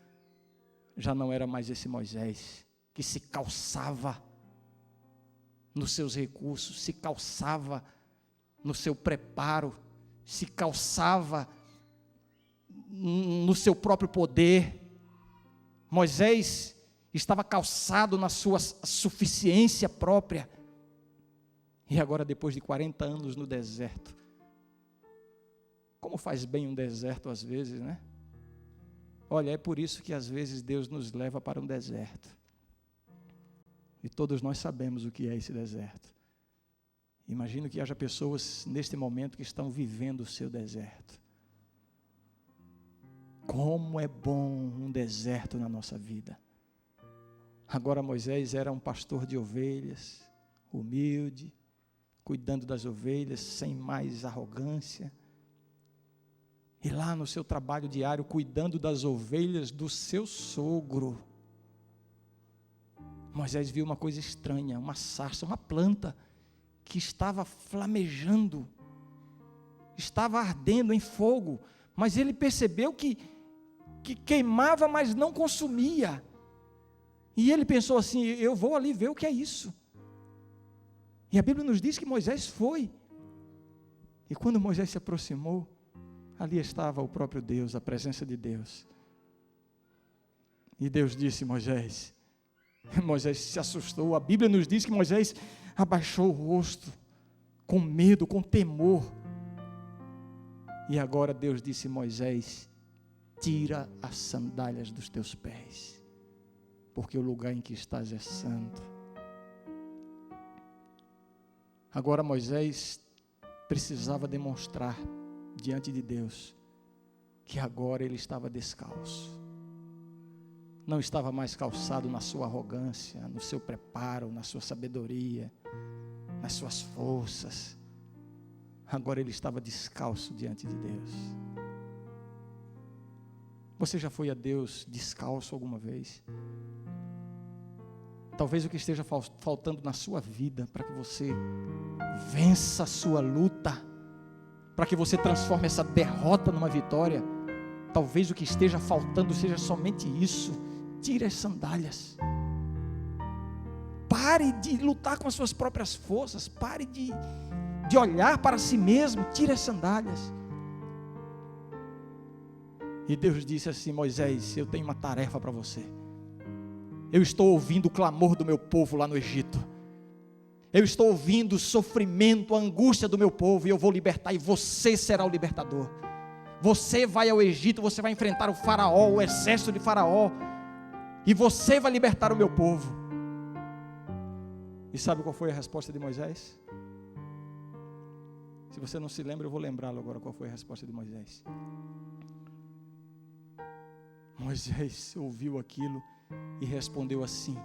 já não era mais esse Moisés, que se calçava nos seus recursos, se calçava no seu preparo, se calçava no seu próprio poder. Moisés estava calçado na sua suficiência própria. E agora, depois de 40 anos no deserto, como faz bem um deserto às vezes, né? Olha, é por isso que às vezes Deus nos leva para um deserto. E todos nós sabemos o que é esse deserto. Imagino que haja pessoas neste momento que estão vivendo o seu deserto. Como é bom um deserto na nossa vida. Agora Moisés era um pastor de ovelhas, humilde, cuidando das ovelhas, sem mais arrogância. E lá no seu trabalho diário, cuidando das ovelhas do seu sogro, Moisés viu uma coisa estranha, uma sarça, uma planta, que estava flamejando, estava ardendo em fogo, mas ele percebeu que queimava, mas não consumia. E ele pensou assim: eu vou ali ver o que é isso. E a Bíblia nos diz que Moisés foi. E quando Moisés se aproximou, ali estava o próprio Deus, a presença de Deus. E Deus disse: Moisés se assustou. A Bíblia nos diz que Moisés abaixou o rosto, com medo, com temor. E agora Deus disse: Moisés, tira as sandálias dos teus pés, porque o lugar em que estás é santo. Agora Moisés precisava demonstrar diante de Deus que agora ele estava descalço. Não estava mais calçado na sua arrogância, no seu preparo, na sua sabedoria, nas suas forças. Agora ele estava descalço diante de Deus. Você já foi a Deus descalço alguma vez? Talvez o que esteja faltando na sua vida, para que você vença a sua luta, para que você transforme essa derrota numa vitória, talvez o que esteja faltando seja somente isso. Tire as sandálias. Pare de lutar com as suas próprias forças. Pare de olhar para si mesmo. Tire as sandálias. E Deus disse assim: Moisés, eu tenho uma tarefa para você. Eu estou ouvindo o clamor do meu povo lá no Egito. Eu estou ouvindo o sofrimento, a angústia do meu povo, e eu vou libertar, e você será o libertador. Você vai ao Egito, você vai enfrentar o faraó, o exército de faraó, e você vai libertar o meu povo. E sabe qual foi a resposta de Moisés? Se você não se lembra, eu vou lembrá-lo agora qual foi a resposta de Moisés. Moisés ouviu aquilo e respondeu assim: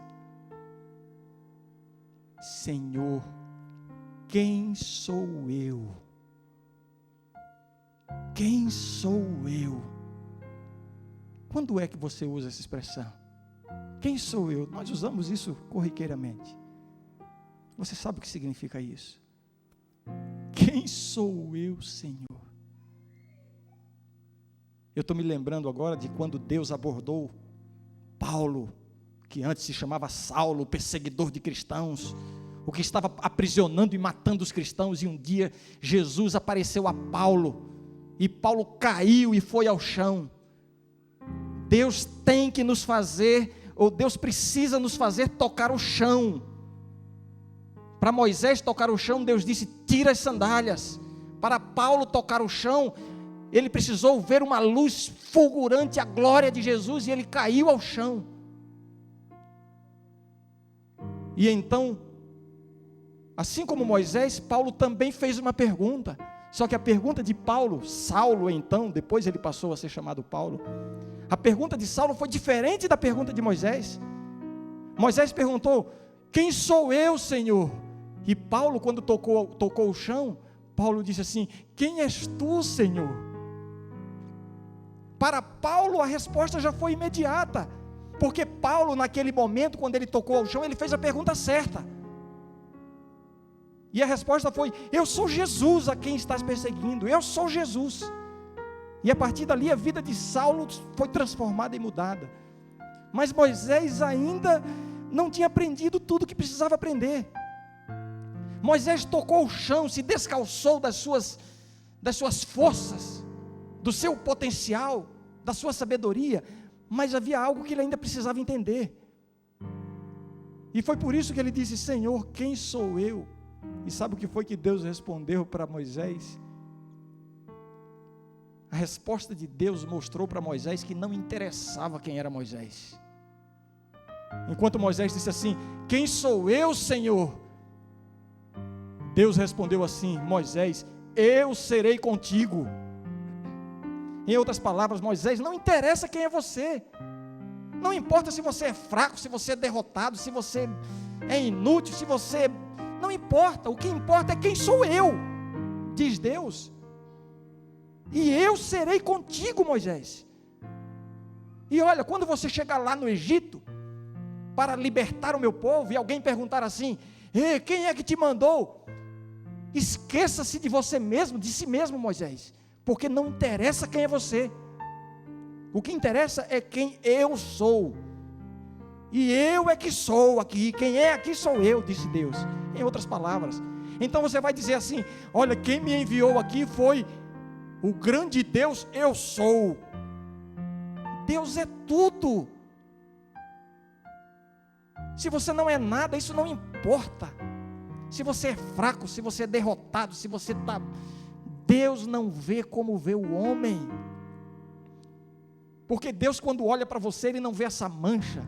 Senhor, quem sou eu? Quem sou eu? Quando é que você usa essa expressão? Quem sou eu? Nós usamos isso corriqueiramente. Você sabe o que significa isso? Quem sou eu, Senhor? Eu estou me lembrando agora de quando Deus abordou Paulo, que antes se chamava Saulo, perseguidor de cristãos, o que estava aprisionando e matando os cristãos, e um dia Jesus apareceu a Paulo, e Paulo caiu e foi ao chão. Deus tem que nos fazer, ou Deus precisa nos fazer tocar o chão. Para Moisés tocar o chão, Deus disse: tira as sandálias. Para Paulo tocar o chão, ele precisou ver uma luz fulgurante, a glória de Jesus, e ele caiu ao chão. E então, assim como Moisés, Paulo também fez uma pergunta. Só que a pergunta de Paulo, Saulo então, depois ele passou a ser chamado Paulo, a pergunta de Saulo foi diferente da pergunta de Moisés. Moisés perguntou: quem sou eu, Senhor? E Paulo, quando tocou o chão, Paulo disse assim: quem és tu, Senhor? Para Paulo a resposta já foi imediata, porque Paulo naquele momento, quando ele tocou ao chão, ele fez a pergunta certa, e a resposta foi: eu sou Jesus a quem estás perseguindo, eu sou Jesus. E a partir dali a vida de Saulo foi transformada e mudada. Mas Moisés ainda não tinha aprendido tudo o que precisava aprender. Moisés tocou o chão, se descalçou das suas forças, do seu potencial, da sua sabedoria, mas havia algo que ele ainda precisava entender. E foi por isso que ele disse: Senhor, quem sou eu? E sabe o que foi que Deus respondeu para Moisés? A resposta de Deus mostrou para Moisés que não interessava quem era Moisés. Enquanto Moisés disse assim: quem sou eu, Senhor? Deus respondeu assim: Moisés, eu serei contigo. Em outras palavras, Moisés, não interessa quem é você, não importa se você é fraco, se você é derrotado, se você é inútil, se você... não importa, o que importa é quem sou eu, diz Deus. E eu serei contigo, Moisés. E olha, quando você chegar lá no Egito, para libertar o meu povo, e alguém perguntar assim: ei, quem é que te mandou? Esqueça-se de você mesmo, de si mesmo, Moisés, porque não interessa quem é você. O que interessa é quem eu sou. E eu é que sou aqui, quem é aqui sou eu, disse Deus. Em outras palavras. Então você vai dizer assim: olha, quem me enviou aqui foi o grande Deus, eu sou. Deus é tudo. Se você não é nada, isso não importa. Se você é fraco, se você é derrotado, se você está... Deus não vê como vê o homem. Porque Deus, quando olha para você, Ele não vê essa mancha,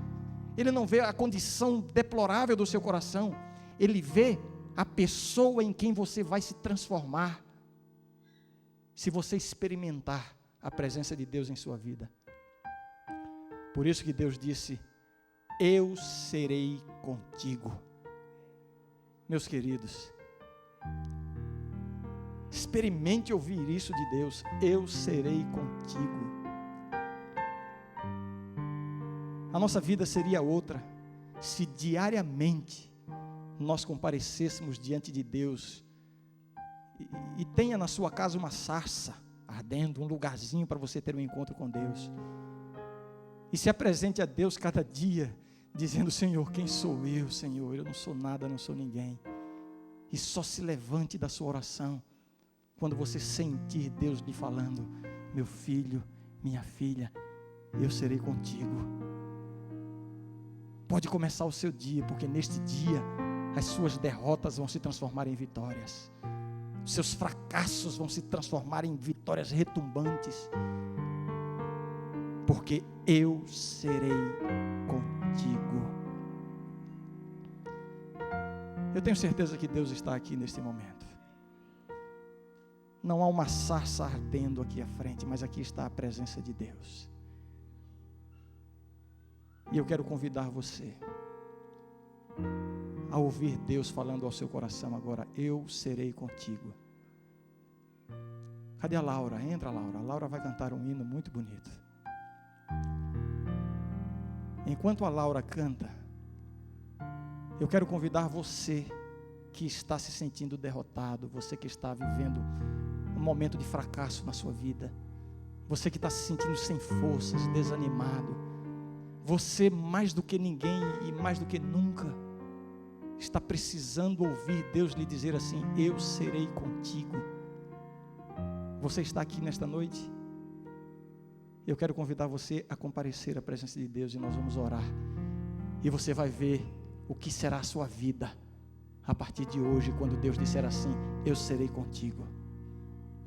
Ele não vê a condição deplorável do seu coração, Ele vê a pessoa em quem você vai se transformar, se você experimentar a presença de Deus em sua vida. Por isso que Deus disse: eu serei contigo. Meus queridos, experimente ouvir isso de Deus: eu serei contigo. A nossa vida seria outra se diariamente nós comparecêssemos diante de Deus e tenha na sua casa uma sarça ardendo, um lugarzinho para você ter um encontro com Deus, e se apresente a Deus cada dia dizendo: Senhor, quem sou eu, Senhor? Eu não sou nada, não sou ninguém. E só se levante da sua oração quando você sentir Deus lhe falando: meu filho, minha filha, eu serei contigo. Pode começar o seu dia, porque neste dia as suas derrotas vão se transformar em vitórias, os seus fracassos vão se transformar em vitórias retumbantes, porque eu serei contigo. Eu tenho certeza que Deus está aqui neste momento. Não há uma sarça ardendo aqui à frente, mas aqui está a presença de Deus. E eu quero convidar você a ouvir Deus falando ao seu coração agora: eu serei contigo. Cadê a Laura? Entra, Laura. A Laura vai cantar um hino muito bonito. Enquanto a Laura canta, eu quero convidar você que está se sentindo derrotado, você que está vivendo um momento de fracasso na sua vida, você que está se sentindo sem forças, desanimado, você mais do que ninguém e mais do que nunca está precisando ouvir Deus lhe dizer assim: eu serei contigo. Você está aqui nesta noite? Eu quero convidar você a comparecer à presença de Deus e nós vamos orar. E você vai ver o que será a sua vida a partir de hoje, quando Deus disser assim: eu serei contigo.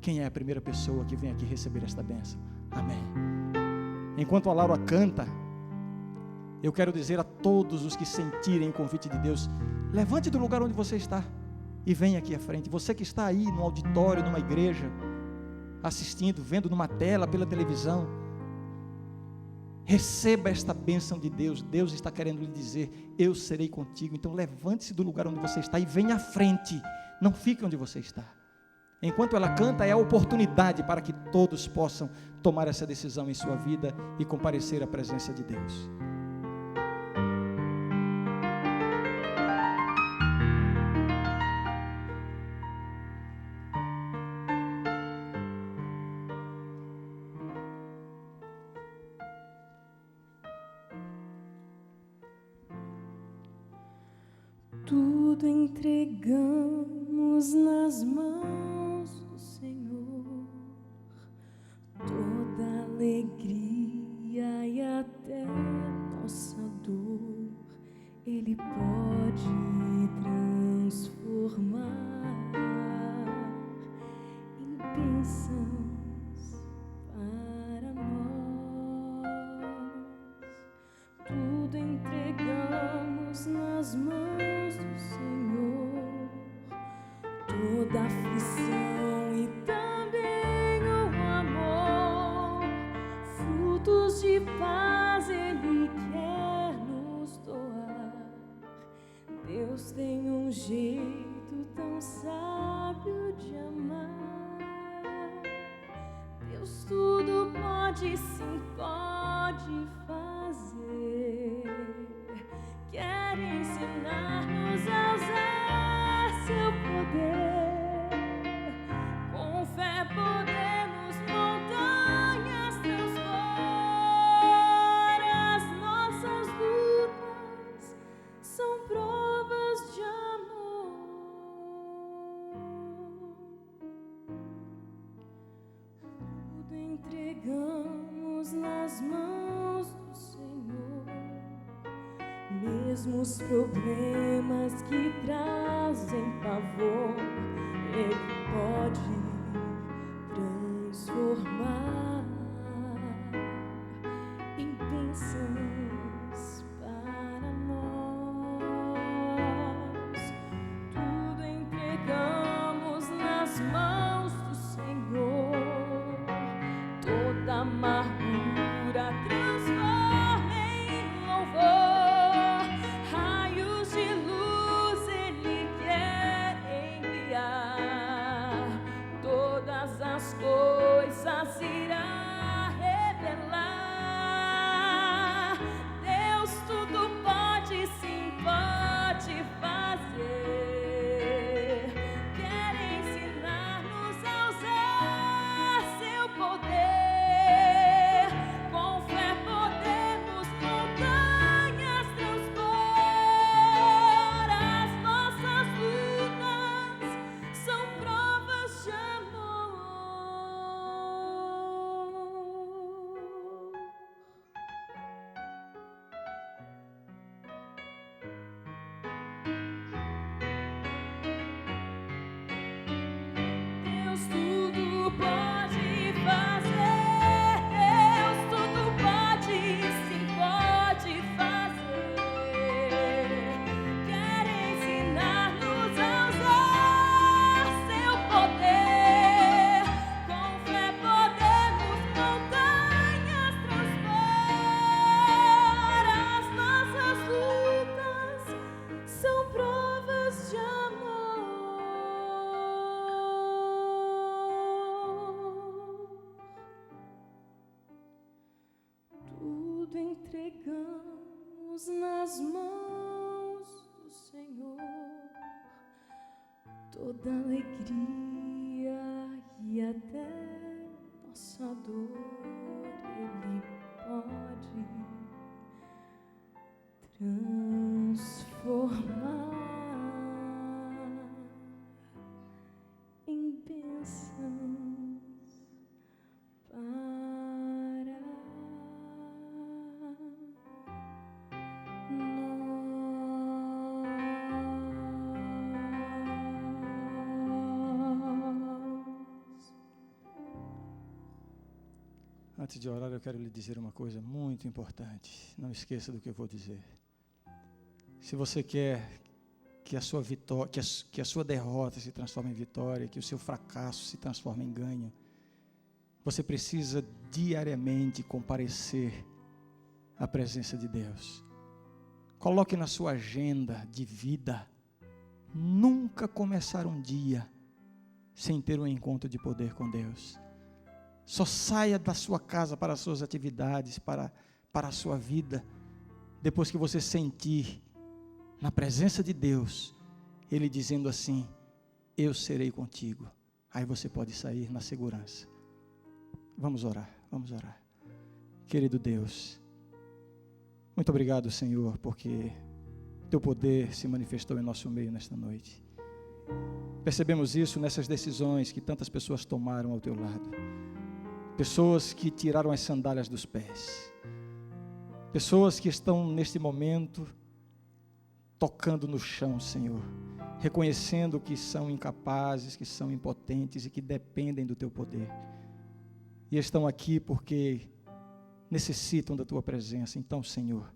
Quem é a primeira pessoa que vem aqui receber esta bênção? Amém. Enquanto a Laura canta, eu quero dizer a todos os que sentirem o convite de Deus: levante do lugar onde você está e venha aqui à frente. Você que está aí no auditório, numa igreja, assistindo, vendo numa tela, pela televisão, receba esta bênção de Deus. Deus está querendo lhe dizer: eu serei contigo. Então levante-se do lugar onde você está e venha à frente, não fique onde você está. Enquanto ela canta, é a oportunidade para que todos possam tomar essa decisão em sua vida e comparecer à presença de Deus. Tudo entregamos nas mãos do Senhor, toda alegria e até nossa dor, Ele pode transformar em bênçãos para nós. Tudo entregamos nas mãos do Senhor, toda aflição e também o amor, frutos de paz Ele quer nos doar. Deus tem um jeito tão sábio de amar. Deus tudo pode, sim, pode fazer. Quer ensinar-nos a usar seu poder. Com fé podemos montanhas transpor. As nossas lutas são provas de amor. Tudo entregamos nas mãos do Senhor. Mesmo os problemas que trazem pavor, Ele pode transformar em bênçãos para nós. Tudo entregamos nas mãos do Senhor. Toda amargura transforma em louvor. Raios de luz Ele quer enviar. Todas as coisas irá revelar. Deus tudo pode, sim, pode fazer. Quer ensinar-nos a usar seu poder. Com fé podemos montanhas transpor. As nossas lutas são provas de amor. Deus tudo pode fazer. Deus tudo pode, sim, pode fazer. Quer ensinar-nos a usar seu poder. Com fé podemos montanhas transpor. As nossas lutas são provas de amor. Tudo entregamos nas mãos do Senhor. Toda alegria e até nossa dor Ele pode transformar em bênçãos para nós. Antes de orar, eu quero lhe dizer uma coisa muito importante. Não esqueça do que eu vou dizer. Se você quer que a sua vitória, que a sua derrota se transforme em vitória, que o seu fracasso se transforme em ganho, você precisa diariamente comparecer à presença de Deus. Coloque na sua agenda de vida nunca começar um dia sem ter um encontro de poder com Deus. Só saia da sua casa para as suas atividades, para a sua vida, depois que você sentir na presença de Deus, Ele dizendo assim: eu serei contigo. Aí você pode sair na segurança. Vamos orar, vamos orar. Querido Deus, muito obrigado, Senhor, porque Teu poder se manifestou em nosso meio nesta noite. Percebemos isso nessas decisões que tantas pessoas tomaram ao Teu lado. Pessoas que tiraram as sandálias dos pés. Pessoas que estão neste momento tocando no chão, Senhor, reconhecendo que são incapazes, que são impotentes e que dependem do Teu poder. E estão aqui porque necessitam da Tua presença. Então, Senhor,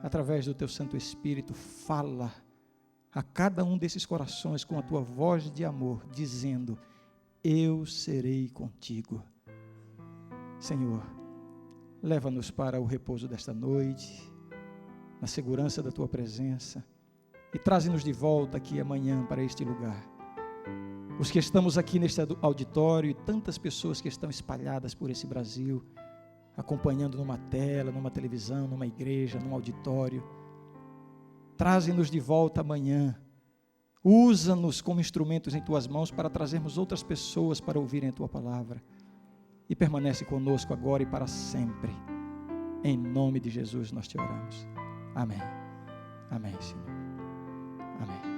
através do Teu Santo Espírito, fala a cada um desses corações com a Tua voz de amor, dizendo: eu serei contigo. Senhor, leva-nos para o repouso desta noite, na segurança da Tua presença, e traze-nos de volta aqui amanhã para este lugar, Os que estamos aqui neste auditório e tantas pessoas que estão espalhadas por esse Brasil, acompanhando numa tela, numa televisão, numa igreja, num auditório. Traze-nos de volta amanhã. Usa-nos como instrumentos em tuas mãos para trazermos outras pessoas para ouvirem a tua palavra. E permanece conosco agora e para sempre. Em nome de Jesus nós te oramos. Amém. Amém, Senhor. Amém.